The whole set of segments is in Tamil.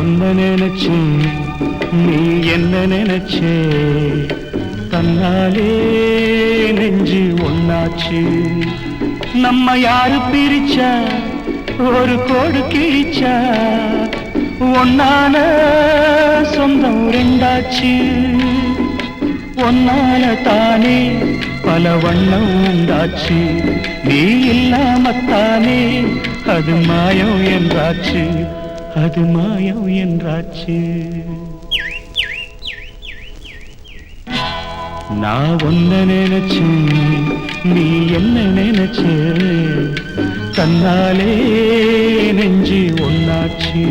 உன்ன நினைச்சு நீ என்ன நினைச்சே தன்னாலே நெஞ்சு ஒன்னாச்சு நம்ம யாரு பிரிச்சா ஒரு கோடு கிழிச்சா ஒன்னான சொந்தம் ரெண்டாச்சு ஒன்னால தானே பல வண்ணம் உண்டாச்சு நீ இல்லாமத்தானே அது மாயம் என்றாச்சு அது மாயம் என்றாச்சு நான் ஒன்ன நினைச்சேன் நீ என்ன நினைச்சே தன்னாலே நெஞ்சு ஒன்னாச்சு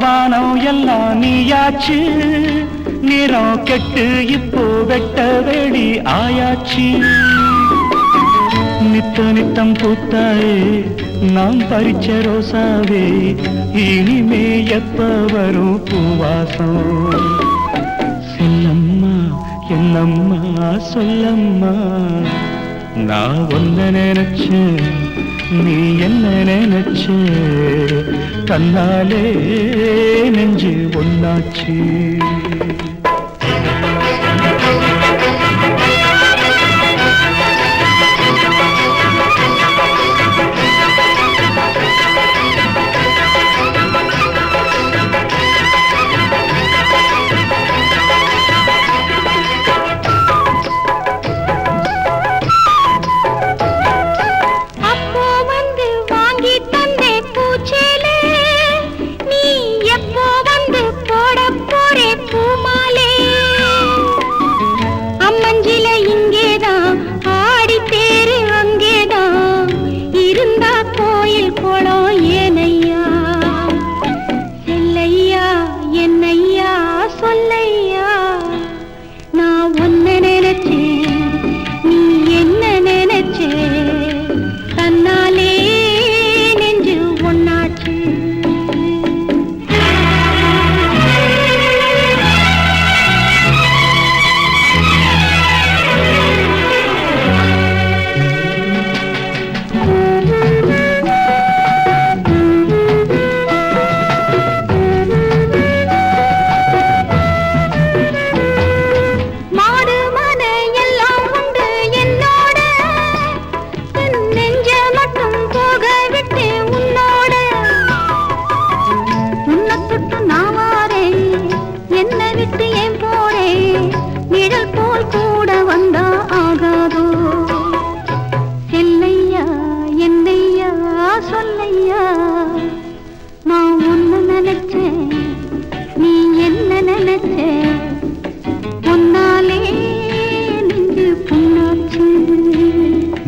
வானம் எல்லாம் நீயாச்சு நிறம் கெட்டு இப்போ வெட்ட வெளி ஆயாச்சு நித்த நித்தம் பூத்தாயே நாம் பறிச்ச ரோசாவே இனிமே எப்ப வரும் பூவாசம் செல்லம்மா என்னம்மா சொல்லம்மா நான் ஒன்ன நினைச்சேன் நீ என்ன நினைச்சே தன்னாலே நெஞ்சு ஒன்னாச்சு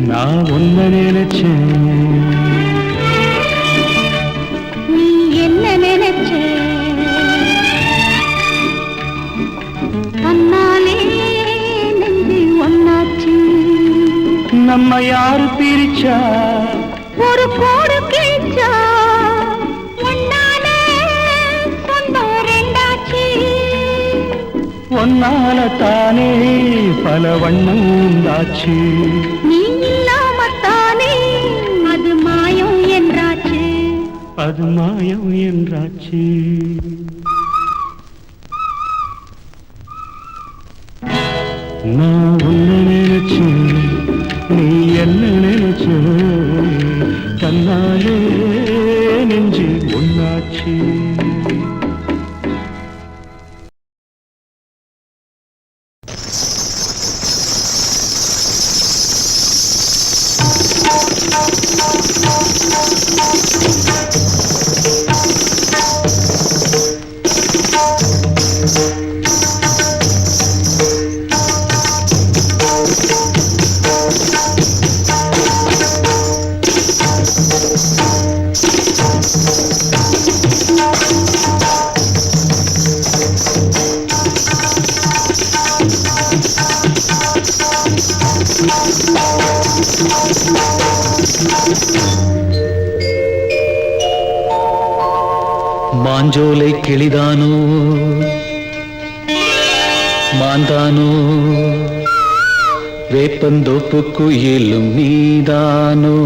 நான் ஒன்ன நினைச்சேன் நீ என்ன நினைச்சே தன்னாலே நெஞ்சு ஒன்னாச்சு நம்ம யாரு பிரிச்சா ஒரு கோடு கிழிச்சா ஒன்னாலே சொந்தம் ரெண்டாச்சு ஒன்னால தானே பல வண்ணம் உண்டாச்சு நீ இல்லாமத்தானே அது மாயம் என்றாச்சு அது மாயம் என்றாச்சு நான் உன்ன நினைச்சு நீ என்ன நினைச்சு தன்னாலே நெஞ்சு ஒன்னாச்சு Thank you. மாஞ்சோலை கிளிதானோ மாந்தானோ வேப்பந்தோப்பு குயிலும் நீதானோ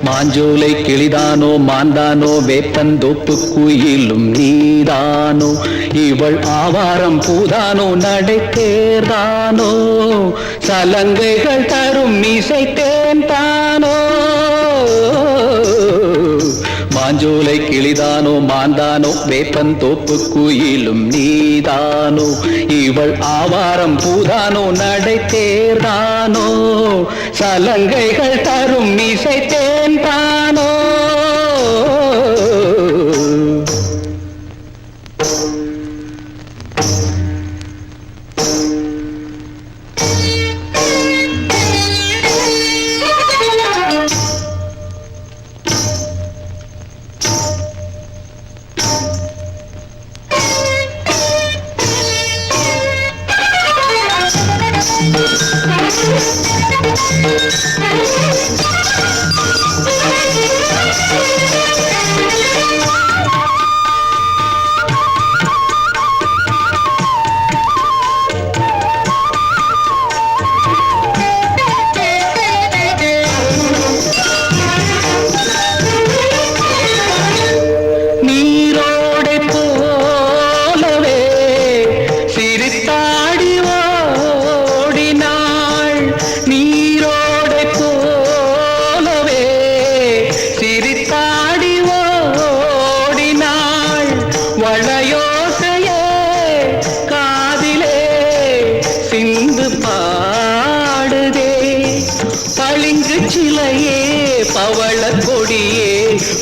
மாஞ்சோலை கிளிதானோ மாந்தானோ வேப்பந்தோப்பு குயிலும் நீதானோ இவள் ஆவாரம் பூதானோ நடை தேர்தானோ சலங்கைகள் தரும் மீசை தேன் தானோ மாஞ்சோலை கிளிதானோ மாந்தானோ வேப்பந்தோப்பு குயிலும் நீதானோ இவள் ஆவாரம் பூதானோ நடை தேர்தானோ சலங்கைகள் தரும் மீசை தேன் தானோ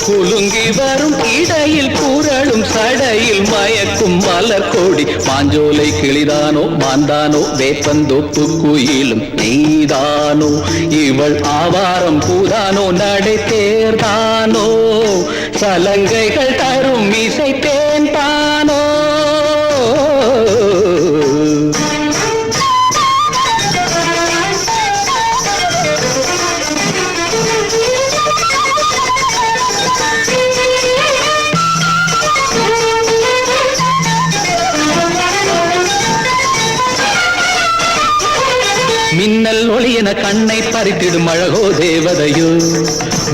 குலுங்கி வரும் இடையில் புரளும் சடையில் மயக்கும் மலர் கோடி மாஞ்சோலை கிளிதானோ மாந்தானோ வேப்பந்தோப்பு குயிலும் நீதானோ இவள் ஆவாரம் பூதானோ நடை தேர்தானோ சலங்கைகள் தரும் இசை தேன் தானோ மின்னல் ஒளியென கண்ணை பறித்திடும் அழகோ தேவதையோ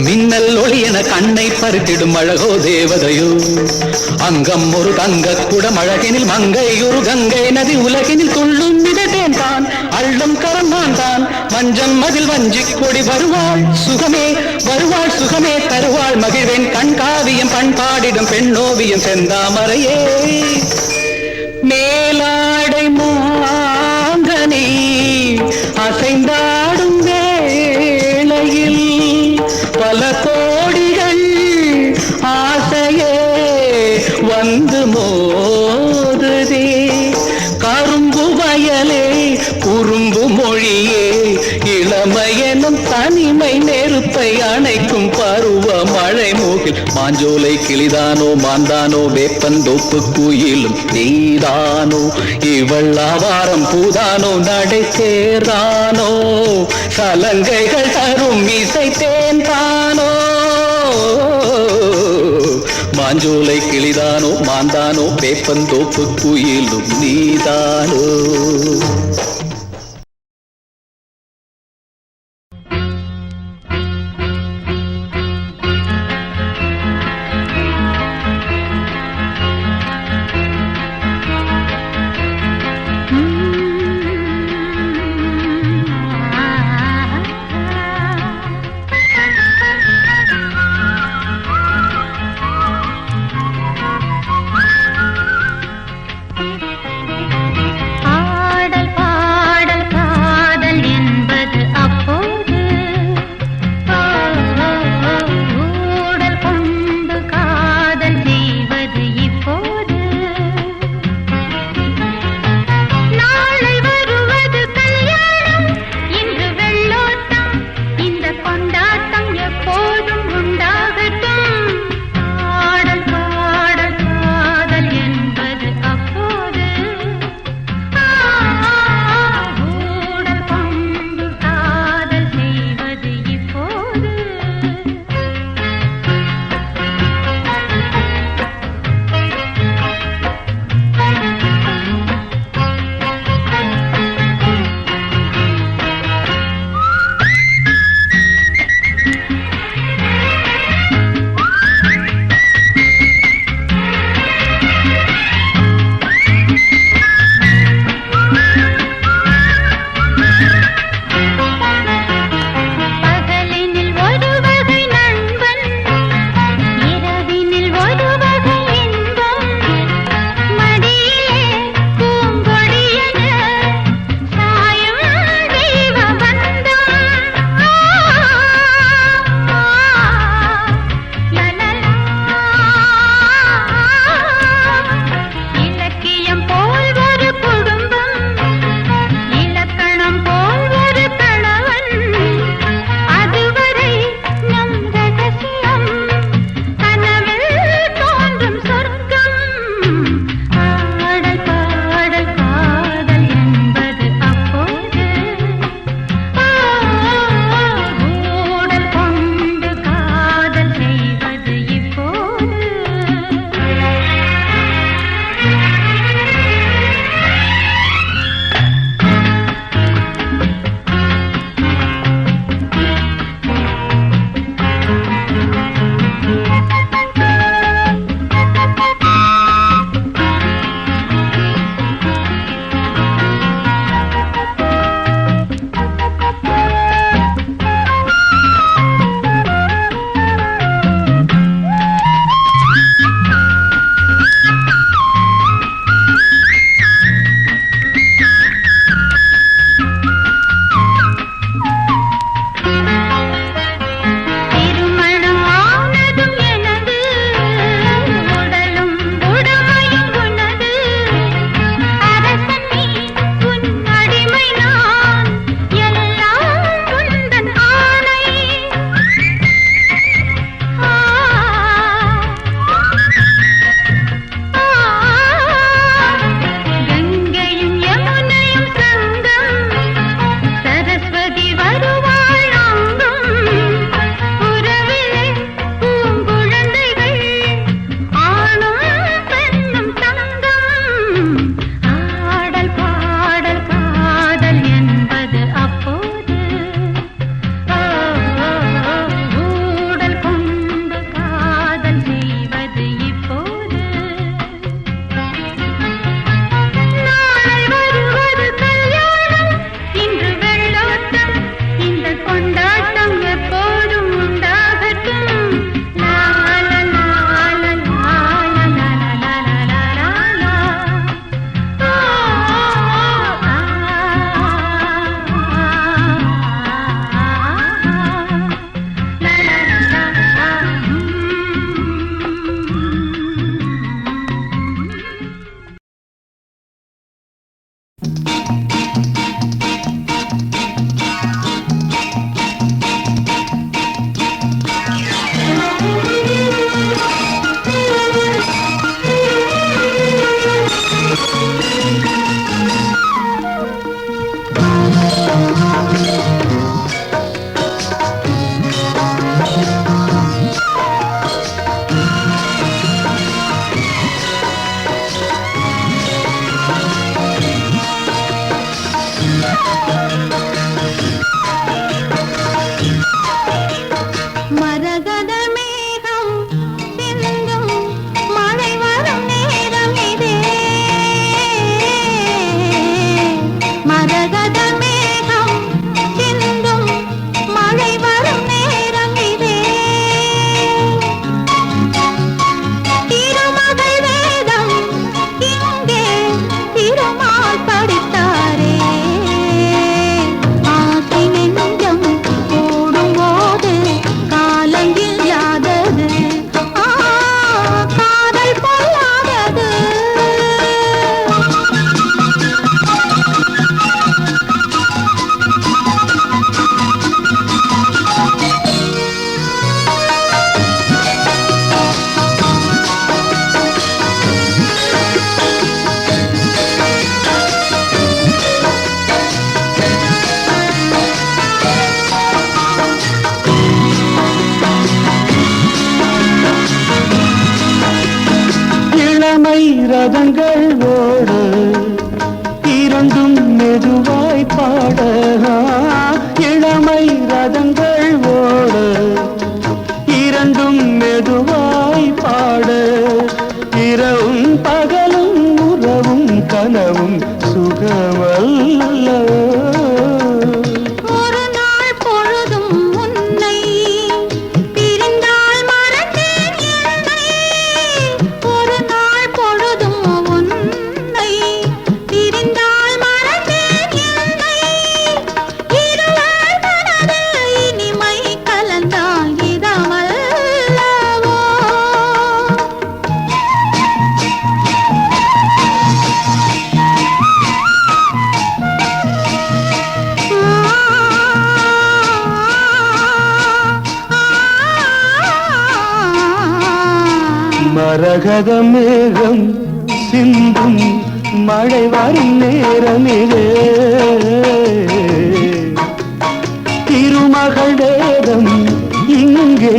மின்னல் ஒளியென கண்ணை பறித்திடும் அழகோ தேவதையோ அங்கம் ஒரு தங்க குடம் அழகினில் மங்கை ஒரு கங்கை நதி உலகினில் துள்ளும் மிதத்தேன் தான் அள்ளும் கரந்தான் தான் வஞ்சம் மதில் வஞ்சி கொடி வருவாள் சுகமே தருவாள் மகிழ்வேன் கண்காவியம் பண்பாடிடும் பெண்ணோவியம் செந்தாமரையே மேலாடை மாங்கனே அசைந்தாடும் வேளையில் பல கோடிகள் ஆசையே வந்து மோதுதே கரும்பு வயலே குறும்பு மொழியே இளமையெனும் தனிமை நெருப்பை அணைக்கும் பருவ மழை மூகில் மாஞ்சோலை கிளிதானோ மாந்தானோ வேப்பந்தோப்பு குயிலும் நீதானோ இவள் ஆவாரம் பூதானோ நடை தேர்தானோ சலங்கைகள் தரும் இசை தேன் தானோ மாஞ்சோலை கிளிதானோ மாந்தானோ வேப்பந்தோப்பு குயிலும் நீதானோ ஆடல் திருமால் படித்தாரே ஆசை நெஞ்சம் கூடும்போது காலம் இல்லாதது காதல் பொல்லாதது இளமை ரதங்கள் ஓட இரண்டும் மெதுவாய் பாட இளமை ரதங்கள் ஓட இரண்டும் மெதுவாய் பாட இரவும் பகலும் உறவும் கனவும் சுகமல்ல ஒரு நாள் பொழுதும் உன்னை பிரிந்தால் மறந்தேன் என்னை ஒரு நாள் பொழுதும் உன்னை பிரிந்தால் மறந்தேன் என்னை இருளால் மனது இனிமை கலந்தால் இதமல்லவோ மரகத மேகம் சிந்தும் மழை வரும் நேரமிலே திருமகள் வேதம் இங்கே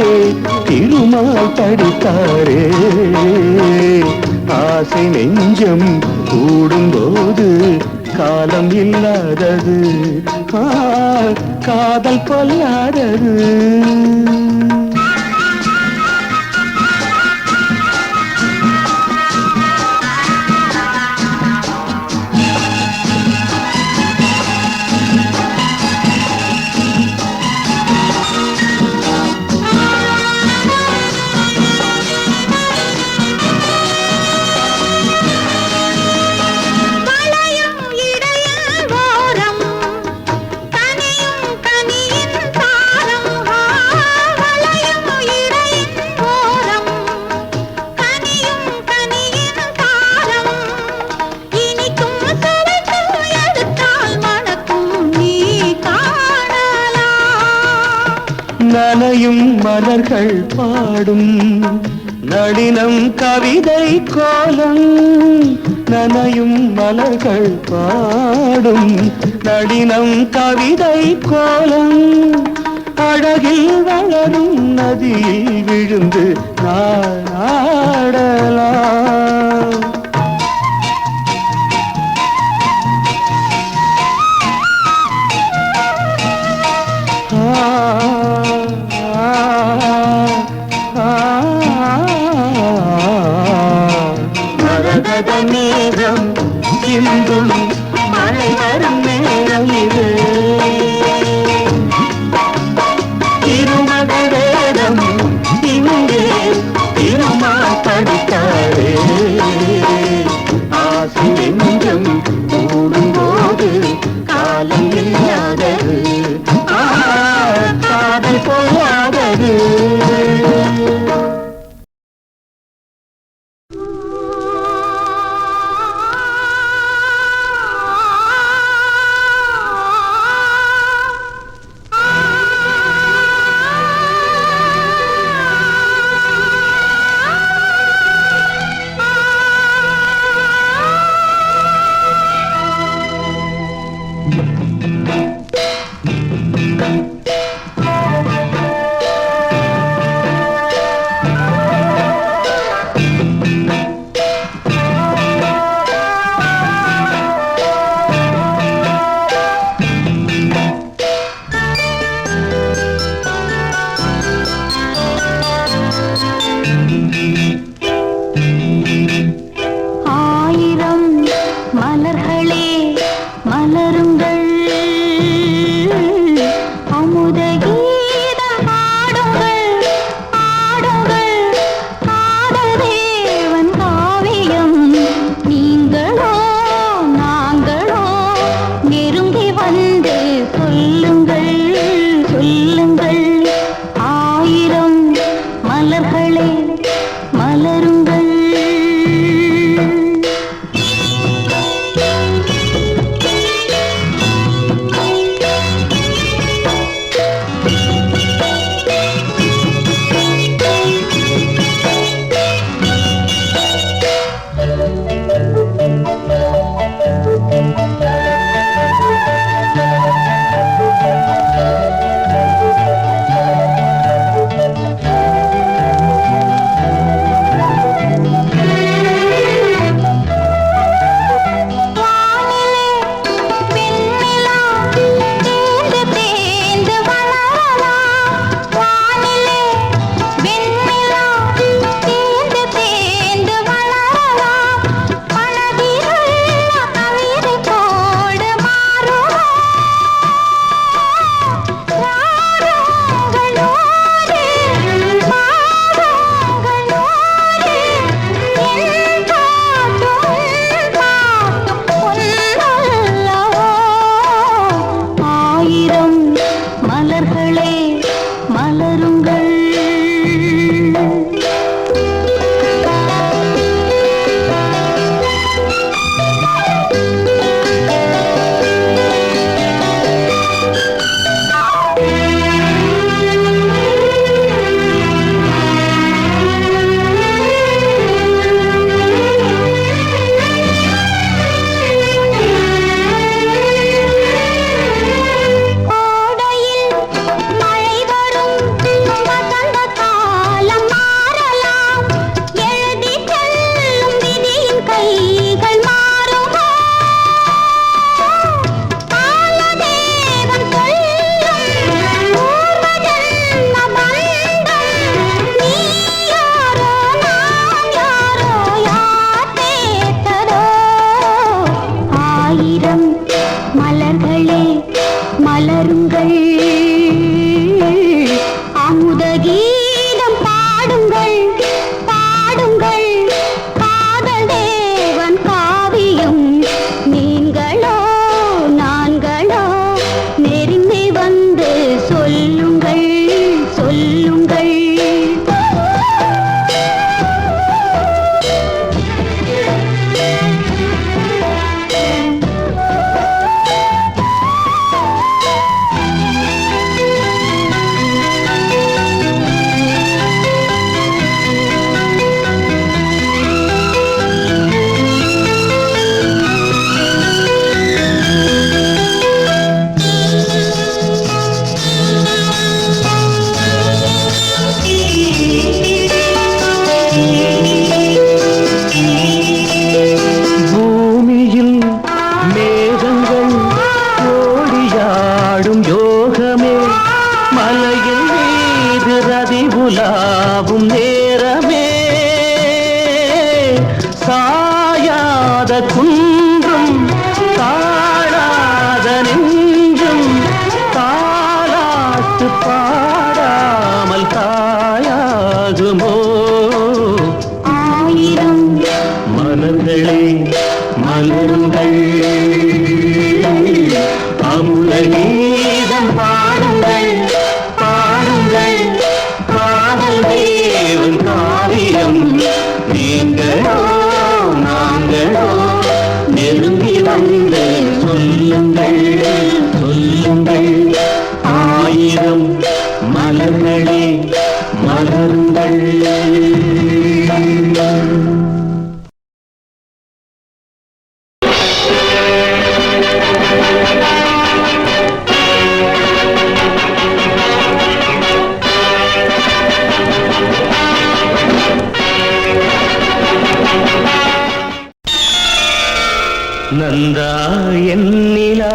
திருமால் படித்தாரே ஆசை நெஞ்சம் கூடும்போது காலம் இல்லாதது காதல் பொல்லாதது வளையும் இடையில் ஓரம் கனியும் கனியின் தாரம் வளையும் இடையில் ஓரம் கனியும் கனியின் தாரம் இனிக்கும் சுவைக்கும் எடுத்தால் மணக்கும் நீ காணலாம் நனையும் மலர்கள் பாடும் நளினம் கவிதை கோலம் நனையும் மலர்கள் பாடும் நளினம் கவிதை கோலம் அழகில் வளரும் நதியில் விழுந்து நாடலாம் மரகத மேகம் சிந்தும் மழை வரும் நேரம் இது திருமகள் வேதம் இங்கே திருமால் படித்தாரே ஆசை நெஞ்சம் கூடும்போது காலம் இல்லாதது காதல் போகாதது ஆயிரம் மலர்களே மலருங்கள், அமுத கீதம் பாடுங்கள் பாடுங்கள், காதல் தேவன் காவியம் நீங்களோ நான்களோ நெருங்கி வந்து சொல்லுங்கள் சொல்லுங்கள். உலாவும் நேரமே சாயாத குன்றும் தாழாத நெஞ்சும் தாலாட்டு பாடாமல் தாயாகுமோ. ஆயிரம் மலர்களே மலருங்கள், அமுத கீதம் பாடுங்கள் பாடுங்கள், காதல் தேவன் காவியம் நீங்களோ நாங்களோ நெருங்கி வந்து சொல்லுங்கள் சொல்லுங்கள். ஆயிரம் மலர்களே மலருங்கள். நந்தா என்னிலா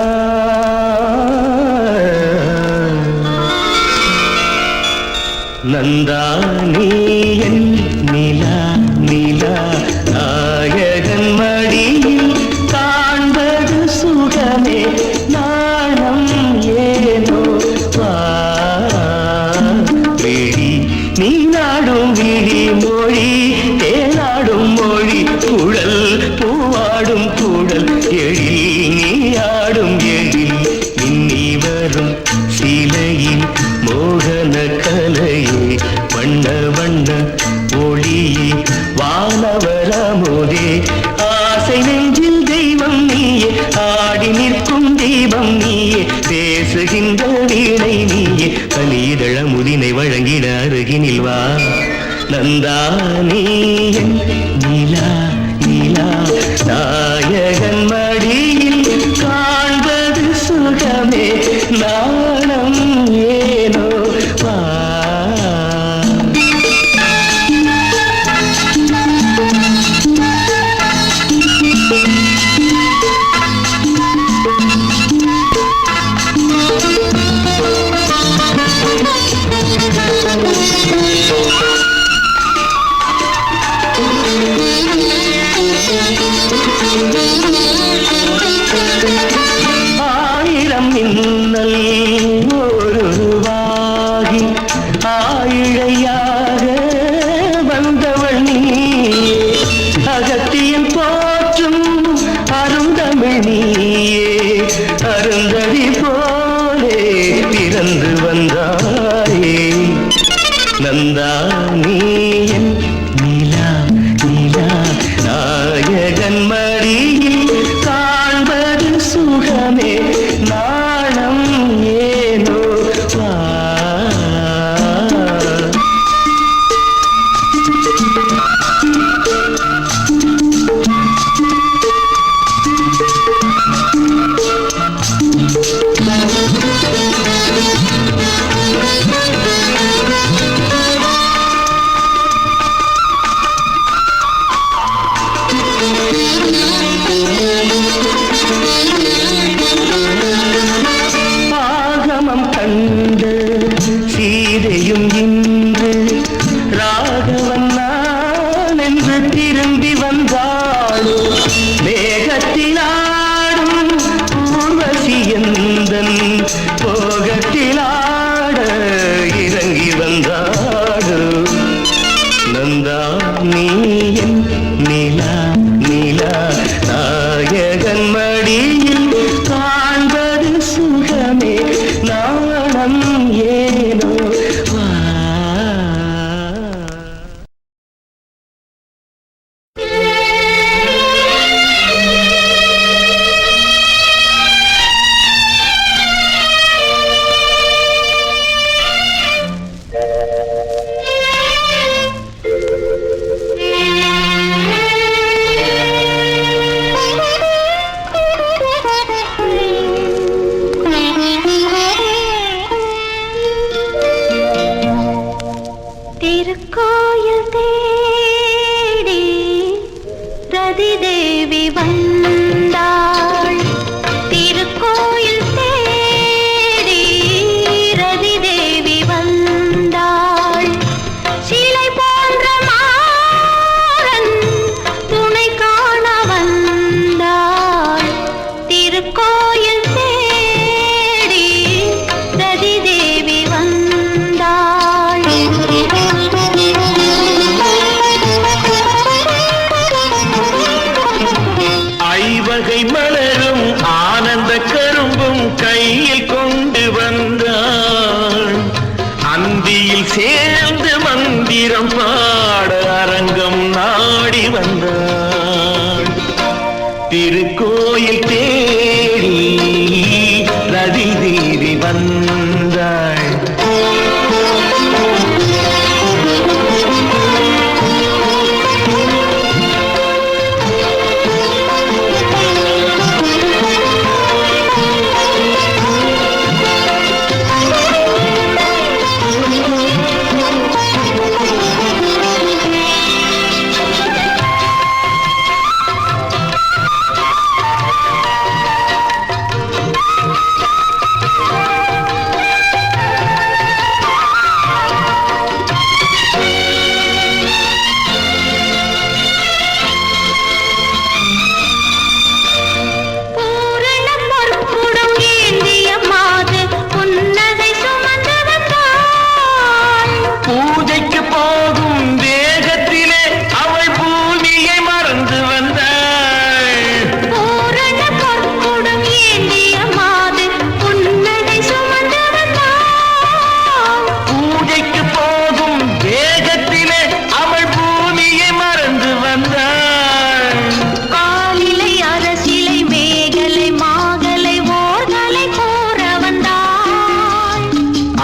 நந்தா நீ என் நிலா நிலா, நாயகன் மடியில் காண்பது சுகமே நாணம் ஏனோ வா விழி நீ நாடும் விழி மொழி தேனாடும் மொழி குழல் பூவாடும் குழல் எழில் நீ ஆடும் எழில் இன்னி வரும் சிலையில் மோகன கலையே வண்ண வண்ண ஒளியே வானவரமுதே ஆசை நெஞ்சில் தெய்வம் நீயே ஆடி நிற்கும் தீபம் நீயே பேசுகின்ற வீணை நீயே கனிதழ முதினை வழங்கிட அருகினில் வா நந்தா நீ என் நிலா நிலா, நாயகன் மடியில் காண்பது சுகமே நாணம் ஏனோ வா. ஆயிரம் மின்னல் ஒருவாகி ஆயிழையாக வந்தவள் நீ, அகத்தியன் போற்றும் அருந்தமிழ் நீயே அருந்ததி போலே பிறந்து வந்தாயே நந்தா நீ என் நிலா நிலா, நாயகன் மடியில் காண்பது சுகமே நாணம் ஏனோ வா. எந்தன் போகத்திலாட இறங்கி வந்தாடு நந்தா நீ என் நிலா நிலா நாயகன் மடியில் காண்பது சுகமே நாணம் ஏனோ வா. திருக்கோயில் தேடி ரதி தேவி வந்தாள். திருக்கோயில் தேடி ரதி தேவி வந்தாள். சிலை போன்ற மாறன் துணை காண வந்தாள். திருக்கோயில் தேடி ரதி தேவி வந்தாள். ஐவகை மலரும் ஆனந்த கரும்பும் கையில் கொண்டு வந்தாள். அந்தியில் சேர்ந்து மந்திரம் பாட அரங்கம் நாடி வந்தாள். திருக்கோயில் தேடி ரதி தேவி வந்தாள்.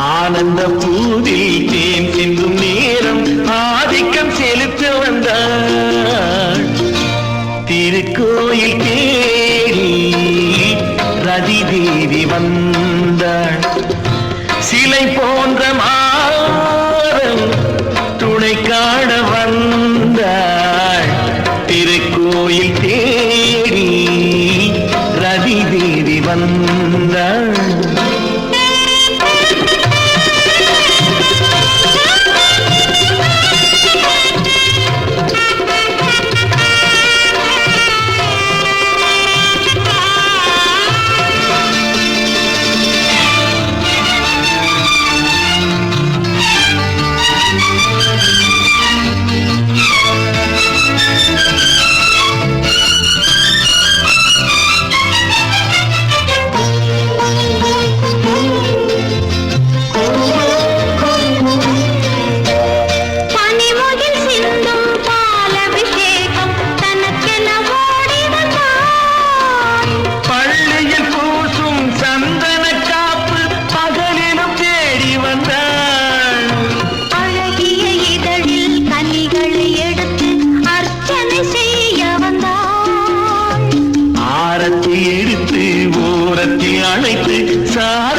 ஆனந்த பூவில் தேன் சிந்தும் நேரம் ஆதிக்கம் செலுத்த வந்தாள். திருக்கோயில் தேடி ரதி தேவி வந்தாள். சிலை போன்ற மாறம் துணை காண வந்தாள். திருக்கோயில் தேடி ரதி தேவி வந்தாள். எடுத்து ஓரத்தில் அழைத்து சார